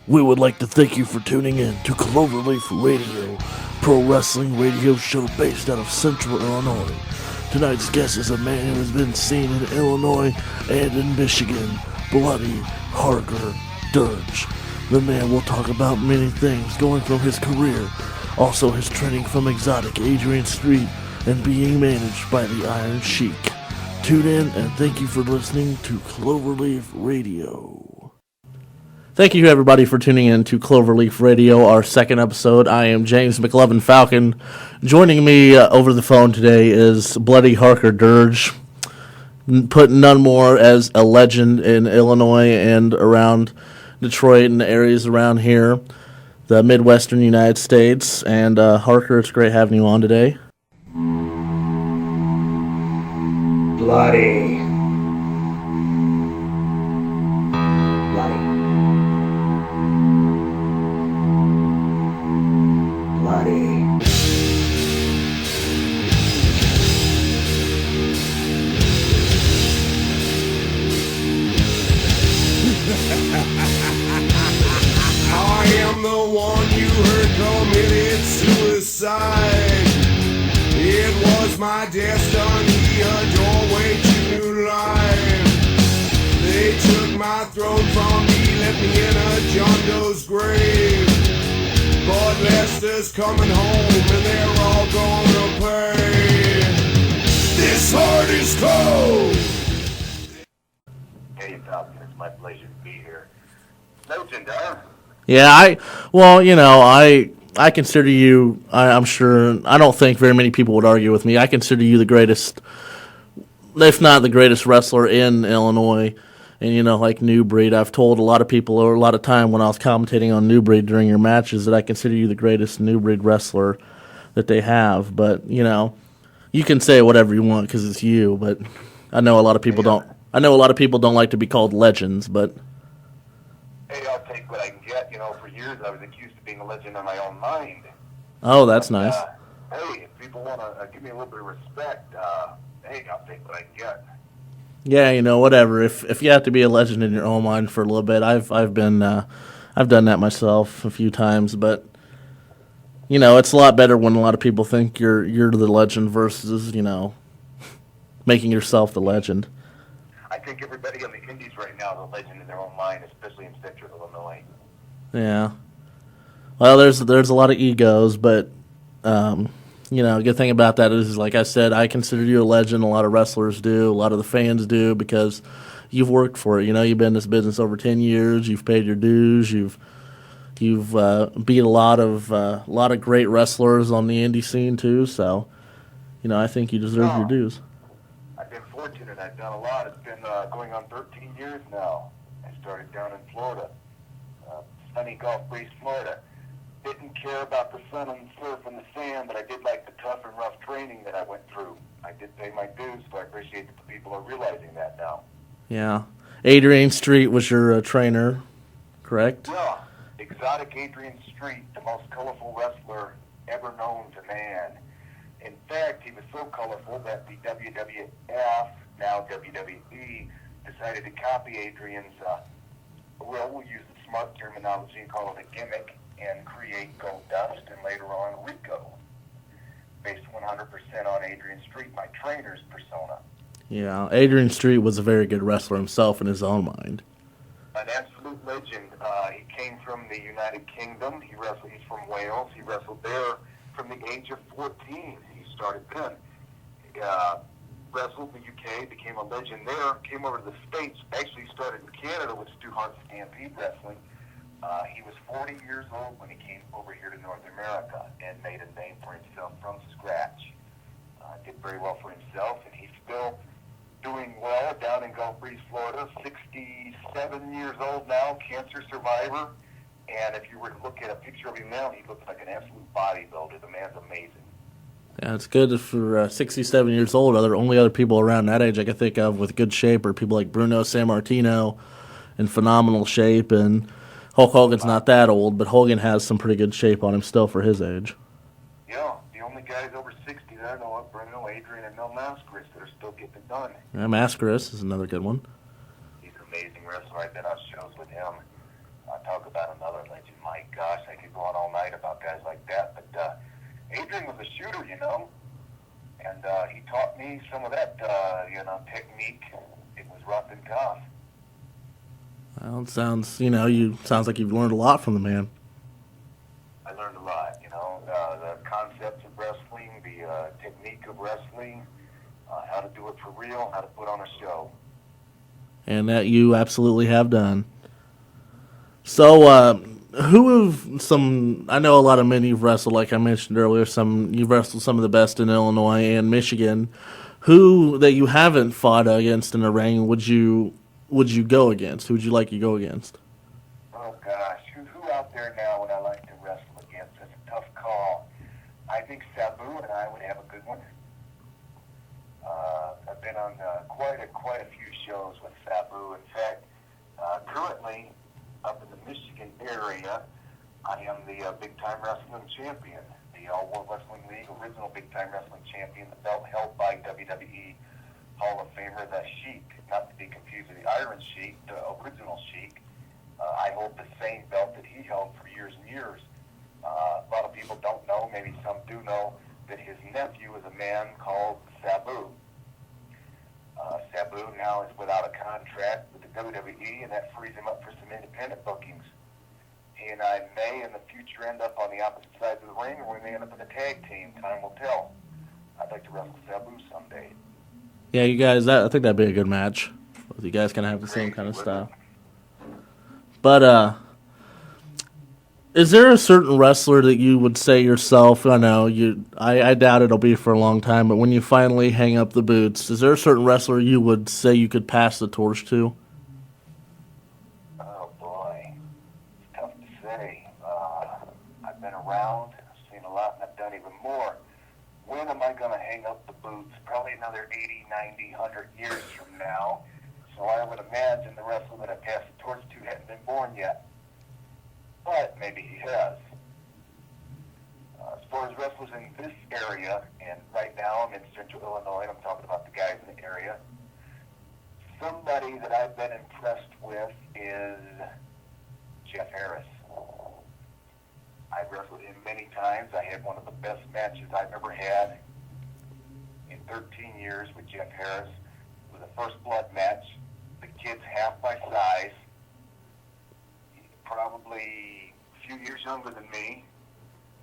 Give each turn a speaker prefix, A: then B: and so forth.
A: We would like to thank you for tuning in to Cloverleaf Radio, pro wrestling radio show based out of Central Illinois. Tonight's guest is a man who has been seen in Illinois and in Michigan, Bloody Harker Dirge. The man will talk about many things, going from his career, also his training from exotic Adrian Street, and being managed by the Iron Sheik. Tune in and thank you for listening to Cloverleaf Radio. Thank you, everybody, for tuning in to Cloverleaf Radio, our second episode. I am James McLovin Falcon. Joining me over the phone today is Bloody Harker Dirge, put none more as a legend in Illinois and around Detroit and the areas around here, the Midwestern United States. And Harker, it's great having you on today.
B: Bloody.
C: I am the one you heard committed suicide. It was my destiny, a doorway to new life. They took my throne from me, left me in a John Doe's grave. But Lester's coming home and they're all gonna pay. This heart is cold.
D: Hey, Falcon, it's my pleasure to be here. Legend, huh?
A: Yeah, I consider you, I'm sure, I don't think very many people would argue with me. I consider you the greatest, if not the greatest wrestler in Illinois. And, like New Breed, I've told a lot of people over a lot of time when I was commentating on New Breed during your matches that I consider you the greatest New Breed wrestler that they have. But, you can say whatever you want because it's you, but I know a lot of people don't. I know a lot of people don't like to be called legends, but...
D: Hey, I'll take what I can get. For years I was accused of being a legend in my own mind.
A: Oh, that's nice.
D: Hey, if people want to give me a little bit of respect, hey, I'll take what I can get.
A: Yeah, whatever. If you have to be a legend in your own mind for a little bit, I've done that myself a few times, but it's a lot better when a lot of people think you're the legend versus making yourself the legend.
D: I think everybody on the indies right now is a legend in their own mind, especially in Central Illinois.
A: Yeah. Well, there's a lot of egos, but good thing about that is, like I said, I consider you a legend. A lot of wrestlers do. A lot of the fans do because you've worked for it. You've been in this business over 10 years. You've paid your dues. You've beat a lot of great wrestlers on the indie scene too. So, I think you deserve your dues.
D: I've been fortunate. I've done a lot. It's been going on 13 years now. I started down in Florida, sunny Gulf Breeze, Florida. Didn't care about the sun and the surf and the sand, but I did like the tough and rough training that I went through. I did pay my dues, so I appreciate that the people are realizing that now.
A: Yeah. Adrian Street was your trainer, correct?
D: Yeah. Exotic Adrian Street, the most colorful wrestler ever known to man. In fact, he was so colorful that the WWF, now WWE, decided to copy Adrian's, we'll use the smart terminology and call it a gimmick, and create Gold Dust and later on Rico, based 100% on Adrian Street, my trainer's persona.
A: Yeah, Adrian Street was a very good wrestler himself in his own mind.
D: An absolute legend. He came from the United Kingdom. He's from Wales. He wrestled there from the age of 14. He started then. Wrestled in the UK, became a legend there, came over to the States, actually started in Canada with Stu Hart's Stampede Wrestling. He was 40 years old when he came over here to North America and made a name for himself from scratch. Did very well for himself, and he's still doing well down in Gulf Breeze, Florida. 67 years old now, cancer survivor. And if you were to look at a picture of him now, he looks like an absolute bodybuilder. The man's amazing.
A: Yeah, it's good for 67 years old. Only other people around that age I can think of with good shape are people like Bruno Sammartino in phenomenal shape, and Hulk Hogan's not that old, but Hogan has some pretty good shape on him still for his age.
D: Yeah, the only guys over 60 that I know of, Bruno, Adrian, and Mel Mascaris that are still getting it done.
A: Yeah, Mascaris is another good one.
D: He's an amazing wrestler. I've been on shows with him. Talk about another me some of that, technique. It was rough and tough.
A: Well, it sounds, sounds like you've learned a lot from the man.
D: I learned a lot, the concepts of wrestling, the technique of wrestling, how to do it for real, how to put on a show.
A: And that you absolutely have done. So, who have I know a lot of men you've wrestled, like I mentioned earlier, you've wrestled some of the best in Illinois and Michigan. Who that you haven't fought against in a ring would you go against? Who would you like to go against?
D: Oh gosh, who out there now would I like to wrestle against? That's a tough call. I think Sabu and I would have a good one. I've been on quite a few shows with Sabu. In fact, currently up in the Michigan area, I am the Big Time Wrestling Champion, the All World Wrestling League original Big Time Wrestling Champion, the belt held by WWE Hall of Famer, the Sheik, not to be confused with the Iron Sheik, the original Sheik. I hold the same belt that he held for years and years. A lot of people don't know, maybe some do know, that his nephew is a man called Sabu. Sabu now is without a contract with the WWE, and that frees him up for some independent bookings. He and I may in the future end up on the opposite sides of the ring, or we may end up in a tag team. Time will tell. I'd like to wrestle Sabu someday.
A: Yeah, you guys, I think that'd be a good match. You guys kind of have the same kind of style. But, is there a certain wrestler that you would say yourself, I doubt it'll be for a long time, but when you finally hang up the boots, is there a certain wrestler you would say you could pass the torch to?
D: Oh, boy. It's tough to say. I've been around, I've seen a lot, and I've done even more. When am I going to hang up the boots? Probably another 80, 90, 100 years from now. So I would imagine the wrestler that I passed the torch to hadn't been born yet. But maybe he has. As far as wrestlers in this area, and right now I'm in Central Illinois, and I'm talking about the guys in the area, somebody that I've been impressed with is Jeff Harris. I've wrestled him many times. I had one of the best matches I've ever had in 13 years with Jeff Harris. It was a first blood match. The kid's half my size. Probably a few years younger than me,